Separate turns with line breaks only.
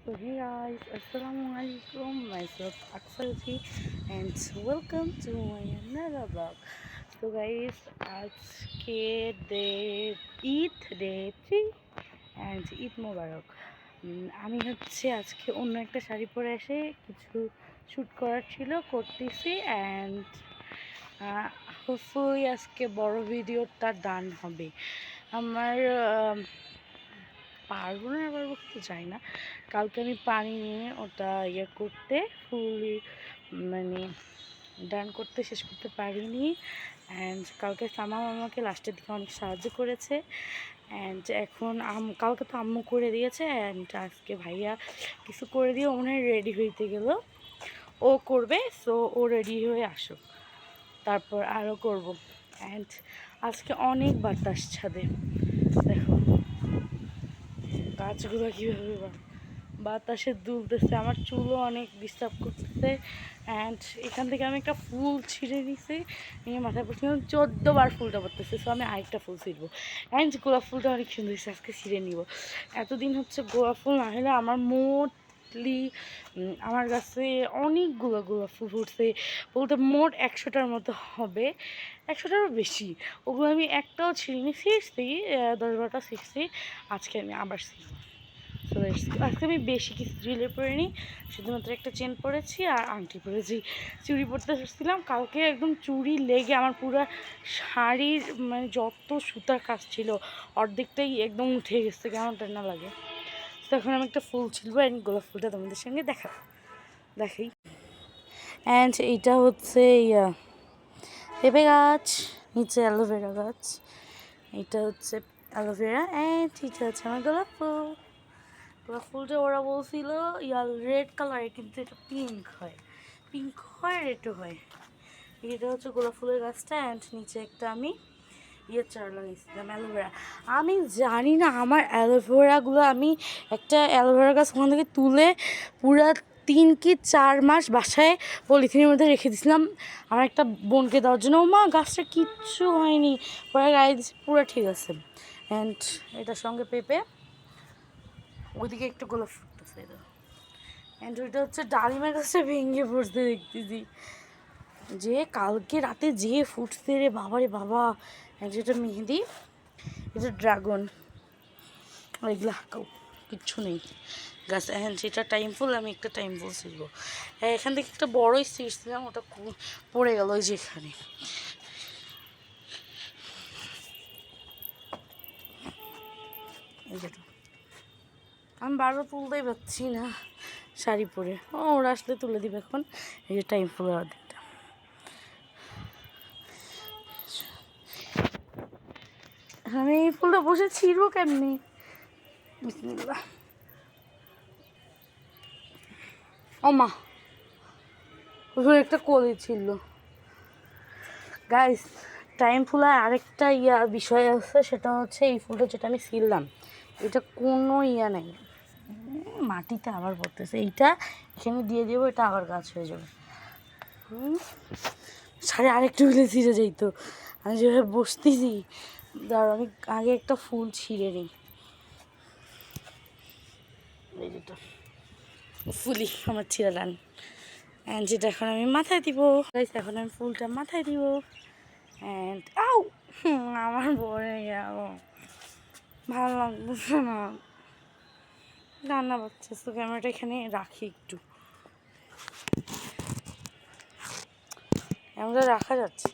So hey guys, Assalamualaikum. Myself Aksalji and welcome to my another vlog. So guys, আজকে Eid day 3 and Eid মোবারক। আমি আজকে অন্য একটা শাড়ি পরে এসে কিছু শ্যুট করার ছিল করতেছি অ্যান্ড হোপফুলি আজকে বড় ভিডিওটা ডান হবে। আমার পারবো না তো যাই না, কালকে আমি পানি নিয়ে ওটা করতে ফুলি মানে ডান করতে শেষ করতে পারিনি অ্যান্ড কালকে সামাম আমাকে লাস্টের দিকে অনেক সাহায্য করেছে অ্যান্ড এখন কালকে তো আম্মু করে দিয়েছে অ্যান্ড আজকে ভাইয়া কিছু করে দিয়ে মনে হয় রেডি হইতে গেল, ও করবে। সো ও রেডি হয়ে আসুক, তারপর আরও করব। অ্যান্ড আজকে অনেক বাতাস ছাদে, দেখো গাছগুলো কীভাবে বাতাসে দুলতেছে, আমার চুলও অনেক ডিস্টার্ব করতেছে। অ্যান্ড এখান থেকে আমি একটা ফুল ছিঁড়ে নিছি, নিয়ে মাথায় পড়ছিলাম 14বার ফুলটা পড়তেছে। সো আমি আরেকটা ফুল ছিঁড়বো অ্যান্ড গোলাপ ফুলটা অনেক সুন্দর হয়েছে, আজকে ছিঁড়ে নিব। এতদিন গোলাপ ফুল না হলে আমার আমার কাছে অনেকগুলো গোলাপ ফুল ফুটছে, বলতে মোট 100টার মতো হবে, 100টারও বেশি। ওগুলো আমি একটাও ছিঁড়িনি, ছিঁড়ছি 10-12টা ছিঁড়ছি, আজকে আমি আবার ছিঁড়ব। তো আজকে আমি বেশি কিছু জুয়েলারি পরিনি, শুধুমাত্র একটা চেন পরেছি আর আংটি পরেছি। চুড়ি পরতে এসেছিলাম, কালকে একদম চুড়ি লেগে আমার পুরো শাড়ির মানে যত সুতার কাজ ছিল অর্ধেকটাই একদম উঠে গেছে, কেমনটা না লাগে। তো এখন আমি একটা ফুল ছিলবো অ্যান্ড গোলাপ ফুলটা তোমাদের সঙ্গে দেখাই। অ্যান্ড এইটা পেঁপে গাছ, নিচে অ্যালোভেরা গাছ, এটা অ্যালোভেরা অ্যান্ড এটা আমার গোলাপ ফুল। গোলাপ ফুলটা ওরা বলছিল রেড কালারের, কিন্তু এটা পিঙ্ক হয় রেডও হয়। এটা গোলাপ ফুলের গাছটা অ্যান্ড নিচে একটা আমি চারা লাগাইছিলাম অ্যালোভেরা। আমি জানি না আমার অ্যালোভেরাগুলো, আমি একটা অ্যালোভেরা গাছ ওখান থেকে তুলে পুরা 3 কি 4 মাস বাসায় পলিথিনের মধ্যে রেখে দিয়েছিলাম আমার একটা বোনকে দেওয়ার জন্য। ও মা, গাছটা কিচ্ছু হয়নি, পরে গায়ে দিচ্ছি, পুরো ঠিক আছে। অ্যান্ড এটার সঙ্গে পেঁপে, ওইদিকে একটু গোলাপ ফুটতেছে। অ্যান্ড ওইটা ডালিমের গাছটা ভেঙে পড়তে দেখতেছি, যে কালকে রাতে যে ফুটছে রে বাবা রে বাবা। অ্যান্ড এটা মেহেদি, এটা ড্রাগন, এগুলা কিচ্ছু নেই গাছ। অ্যান্ড যেটা টাইম ফুল, আমি একটা টাইম ফুল ছিল এখান থেকে একটা বড়ই ছিঁড়ছিলাম, ওটা পড়ে গেল ওই যে এখানে। এই যেটা আমি বারবার তুলতেই পারছি না শাড়ি পরে, ওরা আসলে তুলে দিবে এখন। এই যে টাইম ফুলের অর্ধেকটা। আমি এই ফুলটা বসে ছিঁড়বো কেমনি? বিসমিল্লাহ। ও মা, ওখানে একটা কলি ছিল। গাইস, টাইম ফুলের আরেকটা বিষয় আছে, সেটা এই ফুলটা যেটা আমি ছিঁড়লাম, এটা কোনো নেই, মাটিতে আবার পড়তেছে। এইটা এখানে দিয়ে দেবো, এটা আবার গাছ হয়ে যাবে। সাড়ে আরেকটু হলে ছিঁড়ে যাইতো। আমি যেভাবে বসতেছি, ধর আমি আগে একটা ফুল ছিঁড়ে নিই। এই যেটা ফুলই আমার ছিঁড়ে ডান, অ্যান্ড যেটা এখন আমি মাথায় দিব। এখন আমি ফুলটা মাথায় দিব অ্যান্ড আমার পরে গেল, ভালো লাগতেছে না, রান্না বাচ্চা। তো ক্যামেরাটা এখানে রাখি, একটু ক্যামেরা রাখা যাচ্ছে।